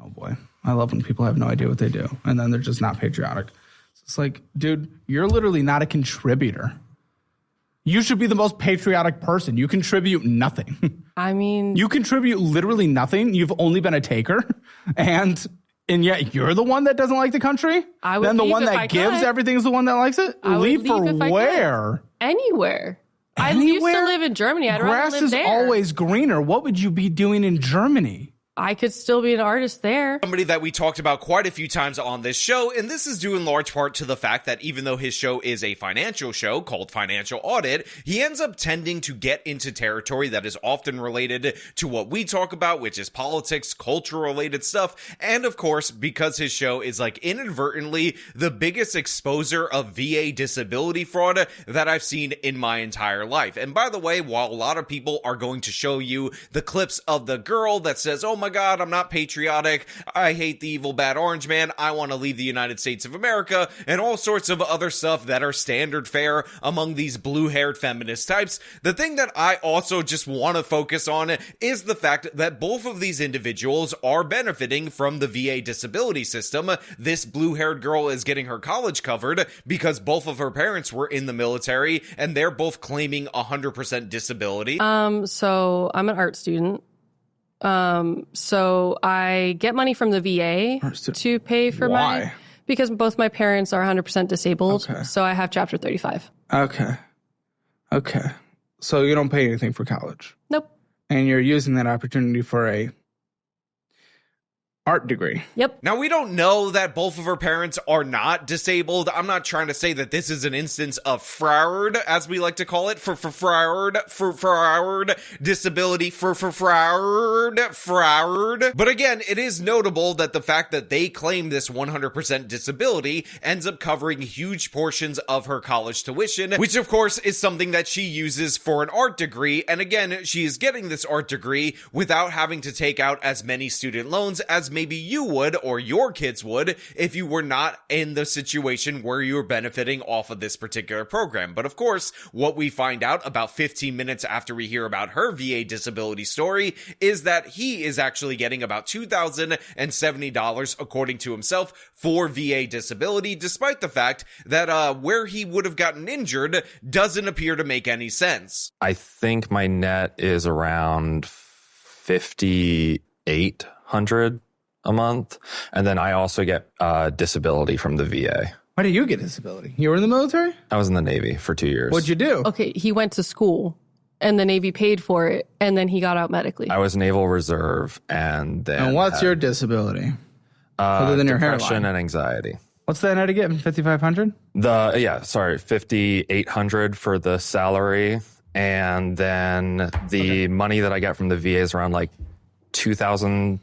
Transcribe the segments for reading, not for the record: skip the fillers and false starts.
Oh boy, I love when people have no idea what they do and then they're just not patriotic. It's like, dude, you're literally not a contributor. You should be the most patriotic person. You contribute nothing. I mean, you contribute literally nothing. You've only been a taker, and yet you're the one that doesn't like the country. I would then the leave one if that I gives could. everything is the one that likes it. I would leave leave for if I where? could. Anywhere. I used to live in Germany. I'd rather Grass live is there. always greener. What would you be doing in Germany? I could still be an artist there. Somebody that we talked about quite a few times on this show, and this is due in large part to the fact that even though his show is a financial show called Financial Audit, he ends up tending to get into territory that is often related to what we talk about, which is politics, culture-related stuff, and of course, because his show is like inadvertently the biggest exposer of VA disability fraud that I've seen in my entire life. And by the way, while a lot of people are going to show you the clips of the girl that says, oh my God, I'm not patriotic, I hate the evil bad orange man, I want to leave the United States of America, and all sorts of other stuff that are standard fare among these blue-haired feminist types, the thing that I also just want to focus on is the fact that both of these individuals are benefiting from the VA disability system. This blue-haired girl is getting her college covered because both of her parents were in the military, and they're both claiming 100% disability. So I'm an art student. So I get money from the VA to pay for Why? because both my parents are 100% disabled. Okay. So I have Chapter 35. Okay. So you don't pay anything for college. Nope. And you're using that opportunity for a art degree. Yep. Now, we don't know that both of her parents are not disabled. I'm not trying to say that this is an instance of fraud, as we like to call it, for fraud disability, for fraud. But again, it is notable that the fact that they claim this 100% disability ends up covering huge portions of her college tuition, which of course is something that she uses for an art degree. And again, she is getting this art degree without having to take out as many student loans as maybe you would or your kids would if you were not in the situation where you were benefiting off of this particular program. But of course, what we find out about 15 minutes after we hear about her VA disability story is that he is actually getting about $2,070, according to himself, for VA disability, despite the fact that where he would have gotten injured doesn't appear to make any sense. I think my net is around 5,800 a month, and then I also get disability from the VA. Why do you get disability? You were in the military? I was in the Navy for 2 years. What'd you do? Okay, he went to school and the Navy paid for it and then he got out medically. I was Naval Reserve, and then. And what's your disability? Other than your depression hairline? and anxiety. What's that net again? 5,500? 5,800 for the salary, and then the money that I get from the VA is around like 2,070.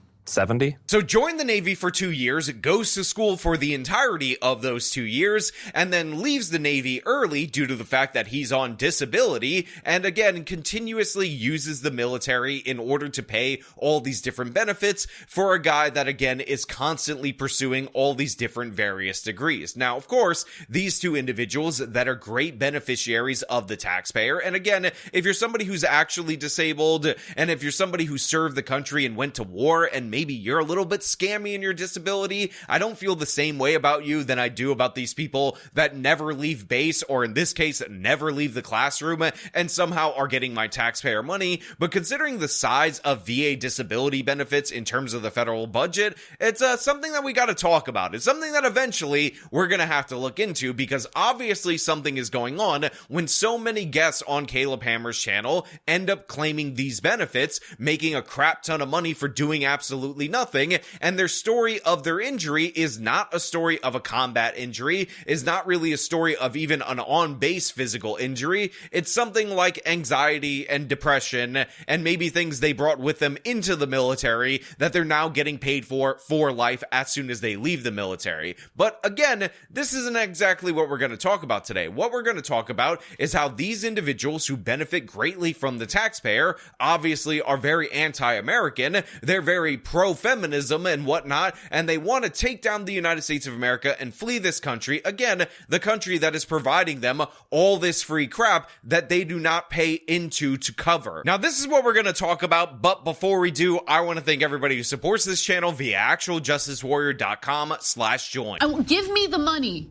So join the Navy for 2 years, goes to school for the entirety of those 2 years, and then leaves the Navy early due to the fact that he's on disability, and again, continuously uses the military in order to pay all these different benefits for a guy that, again, is constantly pursuing all these different various degrees. Now, of course, these two individuals that are great beneficiaries of the taxpayer, and again, if you're somebody who's actually disabled, and if you're somebody who served the country and went to war, and maybe you're a little bit scammy in your disability, I don't feel the same way about you than I do about these people that never leave base, or in this case, never leave the classroom, and somehow are getting my taxpayer money. But considering the size of VA disability benefits in terms of the federal budget, it's something that we got to talk about. It's something that eventually we're going to have to look into, because obviously something is going on when so many guests on Caleb Hammer's channel end up claiming these benefits, making a crap ton of money for doing absolutely nothing, and their story of their injury is not a story of a combat injury, is not really a story of even an on-base physical injury. It's something like anxiety and depression, and maybe things they brought with them into the military that they're now getting paid for life as soon as they leave the military. But again, this isn't exactly what we're going to talk about today. What we're going to talk about is how these individuals who benefit greatly from the taxpayer obviously are very anti-American. They're very pro pro-feminism and whatnot, and they want to take down the United States of America and flee this country. Again, the country that is providing them all this free crap that they do not pay into to cover. Now, this is what we're going to talk about, but before we do, I want to thank everybody who supports this channel via actualjusticewarrior.com/join. Give me the money.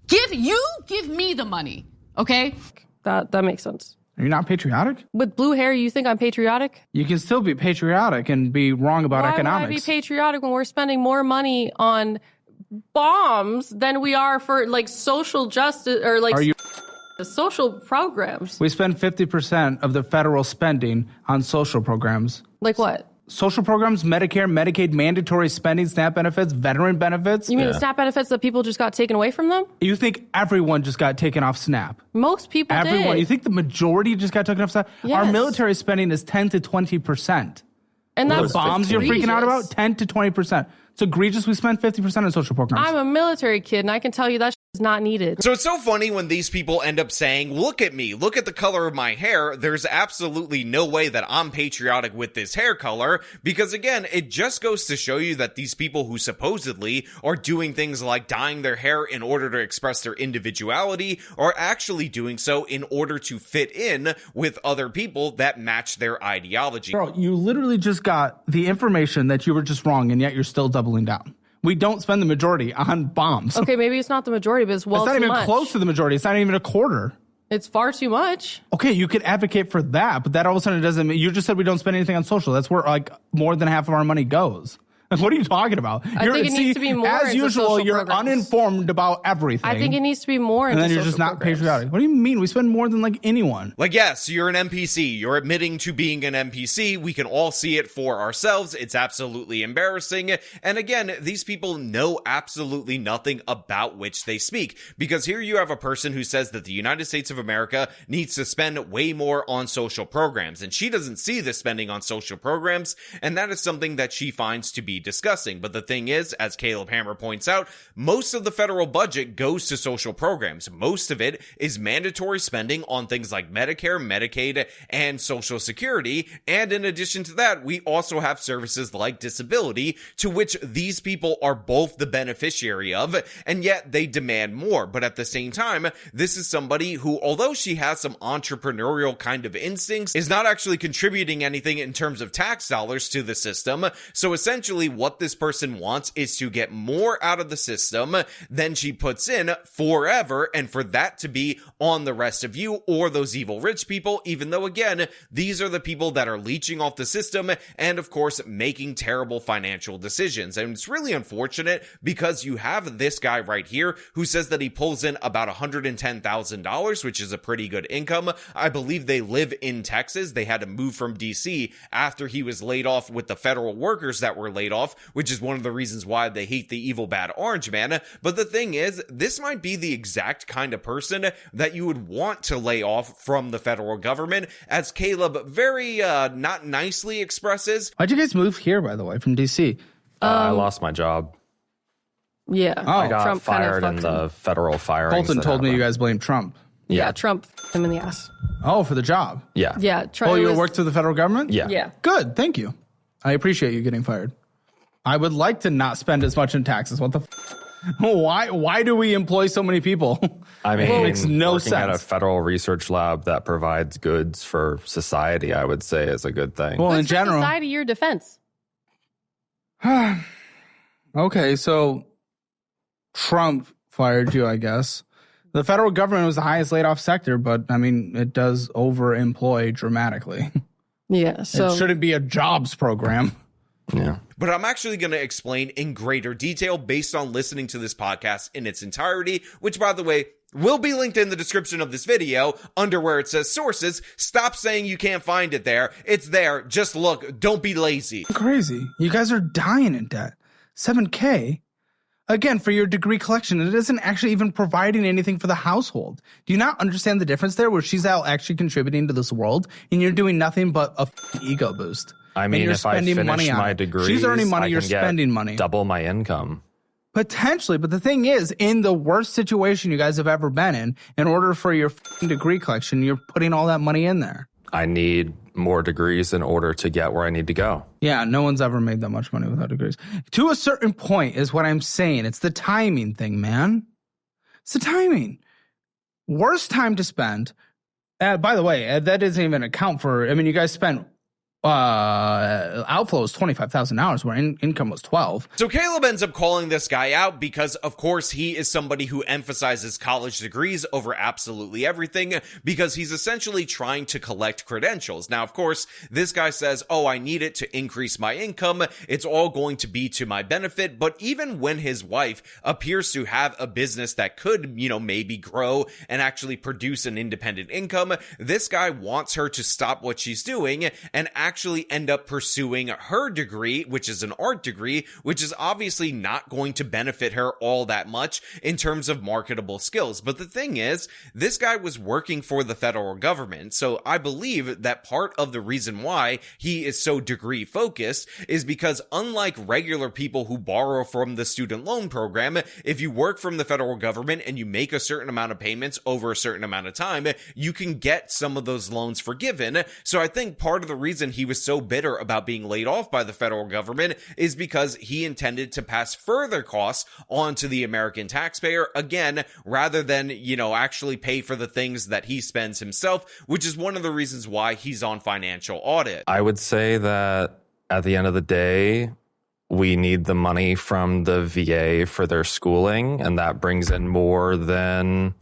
Give me the money, okay? That makes sense. Are you not patriotic? With blue hair, you think I'm patriotic? You can still be patriotic and be wrong about Why economics. would I be patriotic when we're spending more money on bombs than we are for like social justice or like social programs? We spend 50% of the federal spending on social programs. Like what? Social programs, Medicare, Medicaid, mandatory spending, SNAP benefits, veteran benefits. You mean the SNAP benefits that people just got taken away from them? You think everyone just got taken off SNAP? Most people Everyone. did. You think the majority just got taken off SNAP? Yes. Our military spending is 10 to 20%. And that's The bombs you're freaking out about, 10 to 20%. It's egregious. We spend 50% on social programs. I'm a military kid, and I can tell you that is not needed. So it's so funny when these people end up saying, look at me, look at the color of my hair. There's absolutely no way that I'm patriotic with this hair color, because again, it just goes to show you that these people who supposedly are doing things like dyeing their hair in order to express their individuality are actually doing so in order to fit in with other people that match their ideology. Bro, you literally just got the information that you were just wrong, and yet you're still doubling down. We don't spend the majority on bombs. Okay, maybe it's not the majority, but it's It's not too even much. close to the majority. It's not even a quarter. It's far too much. Okay, you could advocate for that, but that all of a sudden doesn't mean you just said we don't spend anything on social. That's where like more than half of our money goes. Like, what are you talking about? I think it needs to be more as into usual, social you're programs. uninformed about everything. I think it needs to be more and into then you're social just not programs. patriotic. What do you mean? We spend more than like anyone. Like, yes, you're an NPC. You're admitting to being an NPC. We can all see it for ourselves. It's absolutely embarrassing. And again, these people know absolutely nothing about which they speak. Because here you have a person who says that the United States of America needs to spend way more on social programs. And she doesn't see the spending on social programs. And that is something that she finds to be disgusting. But the thing is, as Caleb Hammer points out, most of the federal budget goes to social programs. Most of it is mandatory spending on things like Medicare, Medicaid, and Social Security. And in addition to that, we also have services like disability, to which these people are both the beneficiary of, and yet they demand more. But at the same time, this is somebody who, although she has some entrepreneurial kind of instincts, is not actually contributing anything in terms of tax dollars to the system. So essentially what this person wants is to get more out of the system than she puts in forever, and for that to be on the rest of you or those evil rich people, even though again, these are the people that are leeching off the system and of course making terrible financial decisions. And it's really unfortunate because you have this guy right here who says that he pulls in about $110,000, which is a pretty good income. I believe they live in Texas. They had to move from DC after he was laid off with the federal workers that were laid off, which is one of the reasons why they hate the evil bad orange man. But the thing is, this might be the exact kind of person that you would want to lay off from the federal government, as Caleb very not nicely expresses. Why'd you guys move here, by the way, from DC? I lost my job. Yeah. I got Trump kinda fired in fucked the him. federal firings. Bolton that told me you happened. guys blame Trump. Yeah, Trump f***ed him in the ass. Oh, for the job. Yeah. Yeah. Trump Oh, you was- worked for the federal government? Yeah. Yeah. Good, thank you. I appreciate you getting fired. I would like to not spend as much in taxes. What the Why do we employ so many people? I mean, it makes no working at a sense. federal research lab that provides goods for society, I would say, is a good thing. Well, in What's for general. society, your defense. Okay, so Trump fired you, I guess. The federal government was the highest laid off sector, but I mean, it does overemploy dramatically. Yeah. So It shouldn't be a jobs program. Yeah. But I'm actually going to explain in greater detail based on listening to this podcast in its entirety, which, by the way, will be linked in the description of this video under where it says sources. Stop saying you can't find it there. It's there. Just look. Don't be lazy. Crazy. You guys are dying in debt. $7K? Again, for your degree collection, it isn't actually even providing anything for the household. Do you not understand the difference there where she's out actually contributing to this world and you're doing nothing but a ego boost? I And mean, you're if I spending finish money on my it. degree, She's earning money, you're spending money. Double my income. Potentially, but the thing is, in the worst situation you guys have ever been in order for your degree collection, you're putting all that money in there. I need more degrees in order to get where I need to go. Yeah, no one's ever made that much money without degrees. To a certain point is what I'm saying. It's the timing thing, man. It's the timing. Worst time to spend. By the way, that doesn't even account for, I mean, you guys spent outflows $25,000 where income was 12. So Caleb ends up calling this guy out because, of course, he is somebody who emphasizes college degrees over absolutely everything because he's essentially trying to collect credentials. Now, of course, this guy says, oh, I need it to increase my income. It's all going to be to my benefit. But even when his wife appears to have a business that could, maybe grow and actually produce an independent income, this guy wants her to stop what she's doing and actually end up pursuing her degree, which is an art degree, which is obviously not going to benefit her all that much in terms of marketable skills. But the thing is, this guy was working for the federal government. So I believe that part of the reason why he is so degree focused is because unlike regular people who borrow from the student loan program, if you work from the federal government and you make a certain amount of payments over a certain amount of time, you can get some of those loans forgiven. So I think part of the reason he was so bitter about being laid off by the federal government is because he intended to pass further costs onto the American taxpayer, again, rather than, actually pay for the things that he spends himself, which is one of the reasons why he's on financial audit. I would say that at the end of the day, we need the money from the VA for their schooling, and that brings in more than...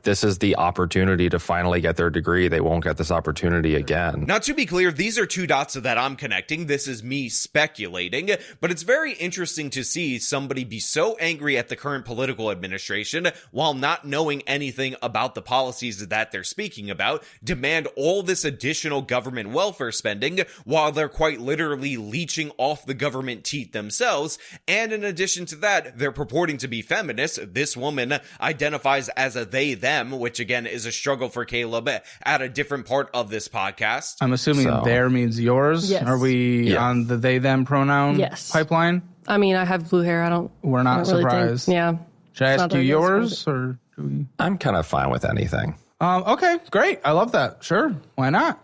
this is the opportunity to finally get their degree. They won't get this opportunity again. Now, to be clear, these are two dots that I'm connecting. This is me speculating, but it's very interesting to see somebody be so angry at the current political administration while not knowing anything about the policies that they're speaking about, demand all this additional government welfare spending while they're quite literally leeching off the government teat themselves. And in addition to that, they're purporting to be feminists. This woman identifies as a them, which again is a struggle for Caleb at a different part of this podcast. I'm assuming there means yours. Yes. Are we on the they them pronoun pipeline? I mean, I have blue hair. We're not surprised. Really think, Should I ask you yours or do we? I'm kind of fine with anything. Okay, great. I love that. Sure. Why not?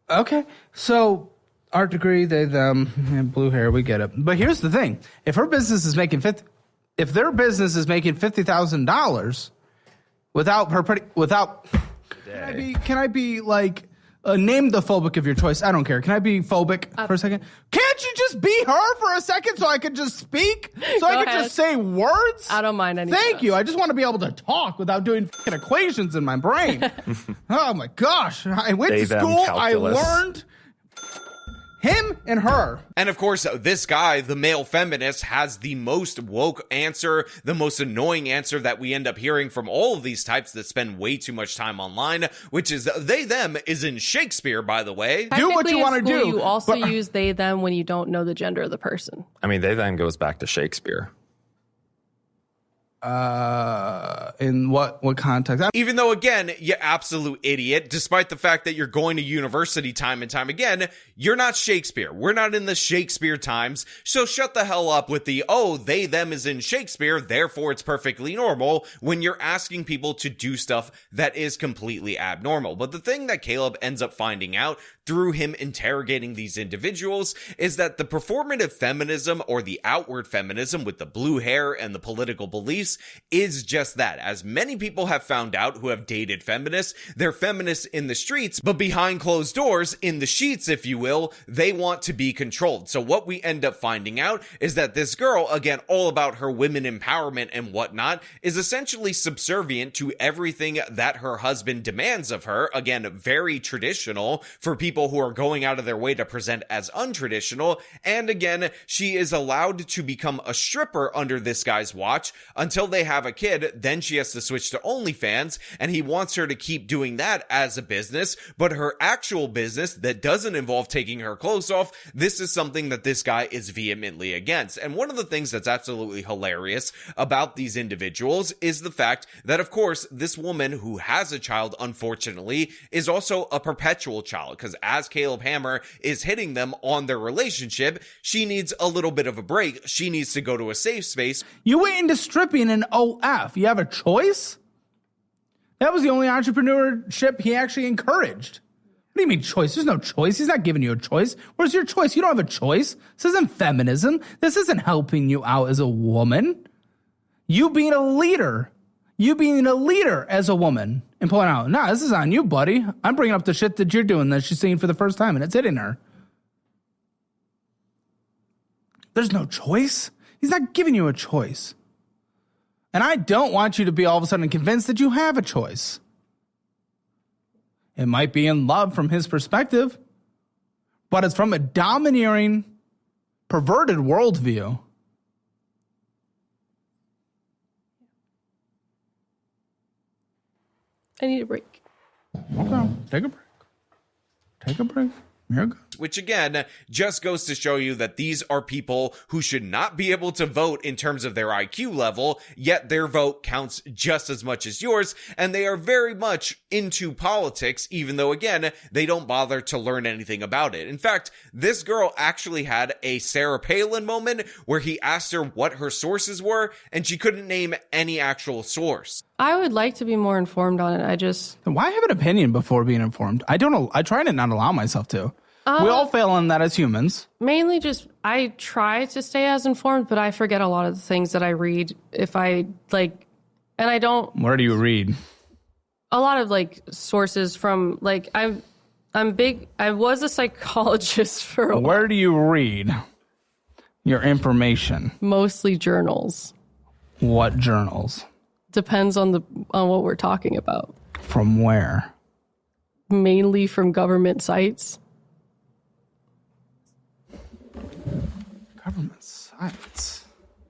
Okay. So art degree, they them, and blue hair, we get it. But here's the thing. If their business is making $50,000 without her can I be like name the phobic of your choice? I don't care. Can I be phobic for a second? Can't you just be her for a second so I can just speak? So I can just say words? I don't mind any. Thank you. I just want to be able to talk without doing equations in my brain. Oh my gosh. I went to school. I learned him and her. And of course, this guy, the male feminist, has the most woke answer, the most annoying answer that we end up hearing from all of these types that spend way too much time online, which is they, them is in Shakespeare, by the way. Do what you want to do. You also use they, them when you don't know the gender of the person. I mean, they, them goes back to Shakespeare. In what context? Even though, again, you absolute idiot, despite the fact that you're going to university time and time again, you're not Shakespeare. We're not in the Shakespeare times, so shut the hell up with the, oh, they, them is in Shakespeare, therefore it's perfectly normal, when you're asking people to do stuff that is completely abnormal. But the thing that Caleb ends up finding out through him interrogating these individuals is that the performative feminism, or the outward feminism with the blue hair and the political beliefs, is just that. As many people have found out who have dated feminists, they're feminists in the streets, but behind closed doors, in the sheets, if you will, they want to be controlled. So what we end up finding out is that this girl, again, all about her women empowerment and whatnot, is essentially subservient to everything that her husband demands of her. Again, very traditional for people who are going out of their way to present as untraditional. And again, she is allowed to become a stripper under this guy's watch until they have a kid. Then she has to switch to OnlyFans, and he wants her to keep doing that as a business. But her actual business that doesn't involve taking her clothes off, this is something that this guy is vehemently against. And one of the things that's absolutely hilarious about these individuals is the fact that, of course, this woman who has a child, unfortunately, is also a perpetual child, because as Caleb Hammer is hitting them on their relationship, she needs a little bit of a break. She needs to go to a safe space. You went into stripping in OF. You have a choice? That was the only entrepreneurship he actually encouraged. What do you mean choice? There's no choice. He's not giving you a choice. Where's your choice? You don't have a choice. This isn't feminism. This isn't helping you out as a woman. You being a leader as a woman and pulling out, nah, this is on you, buddy. I'm bringing up the shit that you're doing that she's seeing for the first time, and it's hitting her. There's no choice. He's not giving you a choice. And I don't want you to be all of a sudden convinced that you have a choice. It might be in love from his perspective, but it's from a domineering, perverted worldview. I need a break. Okay, take a break. Take a break. You're good. Which again, just goes to show you that these are people who should not be able to vote in terms of their IQ level, yet their vote counts just as much as yours, and they are very much into politics, even though again, they don't bother to learn anything about it. In fact, this girl actually had a Sarah Palin moment where he asked her what her sources were, and she couldn't name any actual source. I would like to be more informed on it. Why have an opinion before being informed? I don't know. I try to not allow myself to. We all fail in that as humans. Mainly I try to stay as informed, but I forget a lot of the things that I read if I like, and I don't. Where do you read? A lot of like sources from like, I'm big. I was a psychologist for a while. Where do you read your information? Mostly journals. What journals? Depends on what we're talking about. From where? Mainly from government sites. Government sites.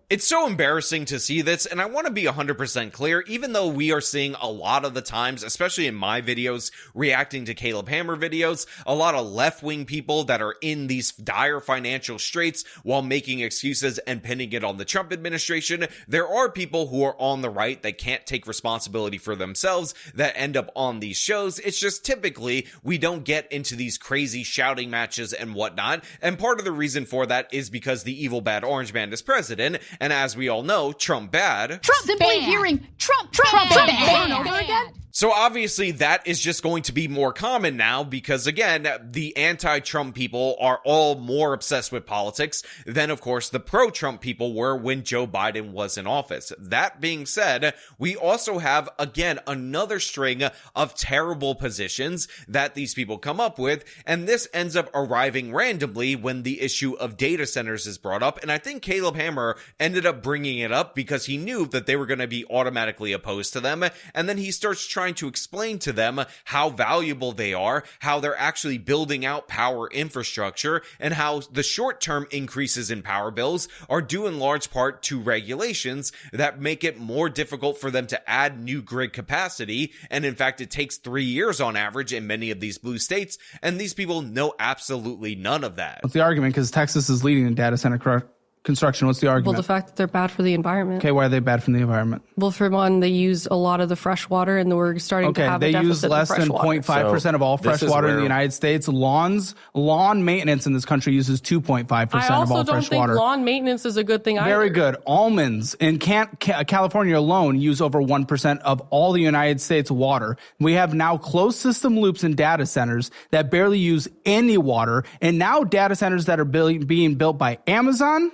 It's so embarrassing to see this, and I want to be 100% clear, even though we are seeing a lot of the times, especially in my videos, reacting to Caleb Hammer videos, a lot of left-wing people that are in these dire financial straits while making excuses and pinning it on the Trump administration. There are people who are on the right that can't take responsibility for themselves that end up on these shows. It's just typically we don't get into these crazy shouting matches and whatnot, and part of the reason for that is because the evil bad orange man is president. And as we all know, Trump bad. Trump simply hearing Trump bad over and over again. So obviously that is just going to be more common now because, again, the anti-Trump people are all more obsessed with politics than, of course, the pro-Trump people were when Joe Biden was in office. That being said, we also have, again, another string of terrible positions that these people come up with, and this ends up arriving randomly when the issue of data centers is brought up, and I think Caleb Hammer ended up bringing it up because he knew that they were going to be automatically opposed to them, and then he starts trying to explain to them how valuable they are, how they're actually building out power infrastructure, and how the short-term increases in power bills are due in large part to regulations that make it more difficult for them to add new grid capacity. And in fact, it takes 3 years on average in many of these blue states, and these people know absolutely none of that. What's the argument? Because Texas is leading in data center construction. What's the argument? Well, the fact that they're bad for the environment. Okay, why are they bad for the environment? Well, for one, they use a lot of the fresh water, and we're starting to have a deficit they use less than 0.5% of all fresh water in the United States. Lawn maintenance in this country uses 2.5% of all fresh water. I also don't think lawn maintenance is a good thing either. Very good. Almonds in California alone use over 1% of all the United States water. We have now closed system loops in data centers that barely use any water, and now data centers that are being built by Amazon,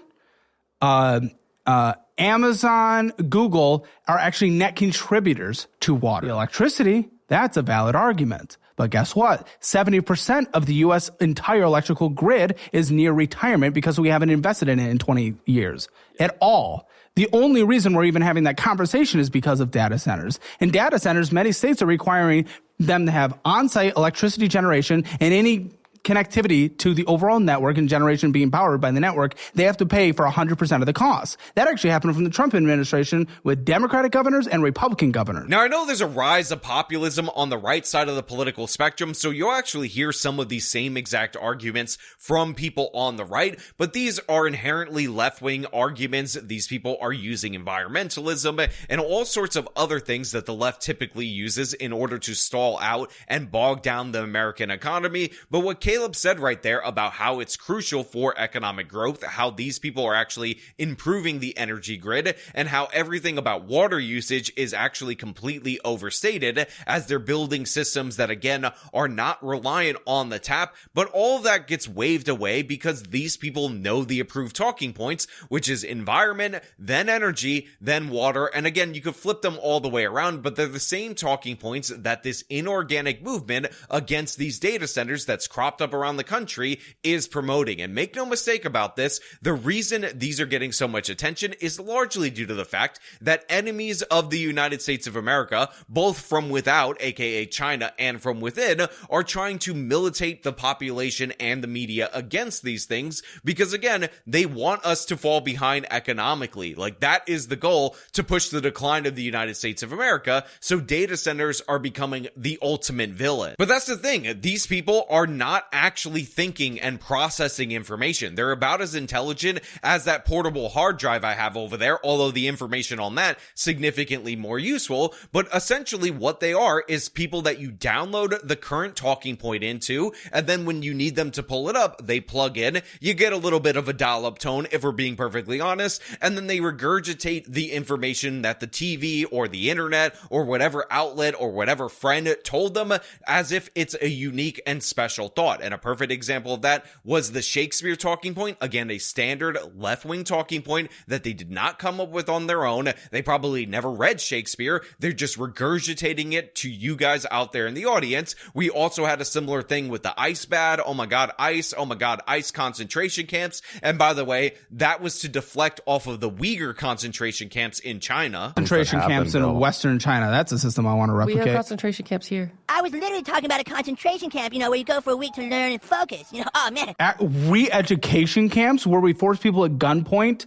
Google are actually net contributors to water. The electricity, that's a valid argument. But guess what? 70% of the U.S. entire electrical grid is near retirement because we haven't invested in it in 20 years at all. The only reason we're even having that conversation is because of data centers. In data centers, many states are requiring them to have on-site electricity generation, and any connectivity to the overall network and generation being powered by the network, they have to pay for 100% of the cost. That actually happened from the Trump administration with Democratic governors and Republican governors. Now, I know there's a rise of populism on the right side of the political spectrum, so you'll actually hear some of these same exact arguments from people on the right, but these are inherently left-wing arguments. These people are using environmentalism and all sorts of other things that the left typically uses in order to stall out and bog down the American economy. But what Caleb said right there about how it's crucial for economic growth, how these people are actually improving the energy grid, and how everything about water usage is actually completely overstated as they're building systems that, again, are not reliant on the tap. But all of that gets waved away because these people know the approved talking points, which is environment, then energy, then water. And again, you could flip them all the way around, but they're the same talking points that this inorganic movement against these data centers that's cropped up around the country is promoting. And make no mistake about this, the reason these are getting so much attention is largely due to the fact that enemies of the United States of America, both from without, aka China, and from within, are trying to militate the population and the media against these things because, again, they want us to fall behind economically. Like, that is the goal, to push the decline of the United States of America, so data centers are becoming the ultimate villain. But that's the thing, these people are not actually thinking and processing information. They're about as intelligent as that portable hard drive I have over there, although the information on that significantly more useful. But essentially what they are is people that you download the current talking point into, and then when you need them to pull it up, they plug in. You get a little bit of a dial-up tone, if we're being perfectly honest, and then they regurgitate the information that the TV or the internet or whatever outlet or whatever friend told them as if it's a unique and special thought. And a perfect example of that was the Shakespeare talking point. Again, a standard left-wing talking point that they did not come up with on their own. They probably never read Shakespeare. They're just regurgitating it to you guys out there in the audience. We also had a similar thing with the ice bad. Oh my God, ice. Oh my God, ice concentration camps. And by the way, that was to deflect off of the Uyghur concentration camps in China. Concentration camps in Western China. That's a system I want to We replicate. have concentration camps here. I was literally talking about a concentration camp, where you go for a week to learn and focus. Oh man. At re-education camps where we force people at gunpoint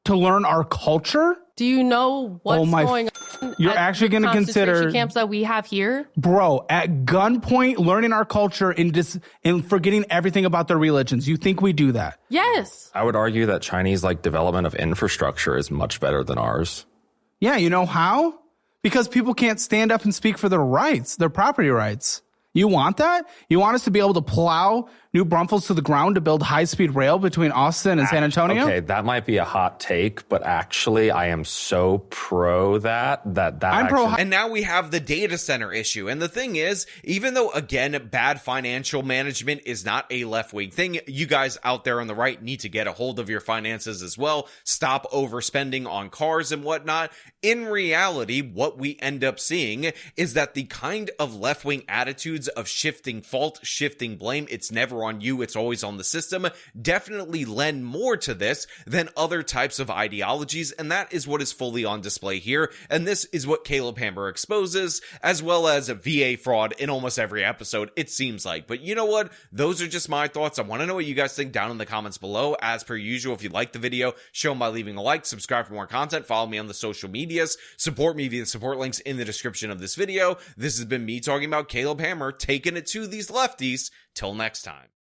to learn our culture? Do you know what's going on? You're at actually the going to consider concentration camps that we have here? Bro, at gunpoint, learning our culture and forgetting everything about their religions. You think we do that? Yes. I would argue that Chinese development of infrastructure is much better than ours. Yeah, you know how? Because people can't stand up and speak for their rights, their property rights. You want that? You want us to be able to plow New Braunfels to the ground to build high-speed rail between Austin and San Antonio? Okay, that might be a hot take, but actually I am so pro that I'm pro. And now we have the data center issue. And the thing is, even though, again, bad financial management is not a left-wing thing, you guys out there on the right need to get a hold of your finances as well. Stop overspending on cars and whatnot. In reality, what we end up seeing is that the kind of left-wing attitudes of shifting fault, shifting blame, it's never on you, it's always on the system, definitely lend more to this than other types of ideologies, and that is what is fully on display here. And this is what Caleb Hammer exposes, as well as VA fraud in almost every episode, it seems like. But you know what? Those are just my thoughts. I want to know what you guys think down in the comments below. As per usual, if you like the video, show them by leaving a like, subscribe for more content, follow me on the social medias, support me via the support links in the description of this video. This has been me talking about Caleb Hammer, taking it to these lefties. Till next time.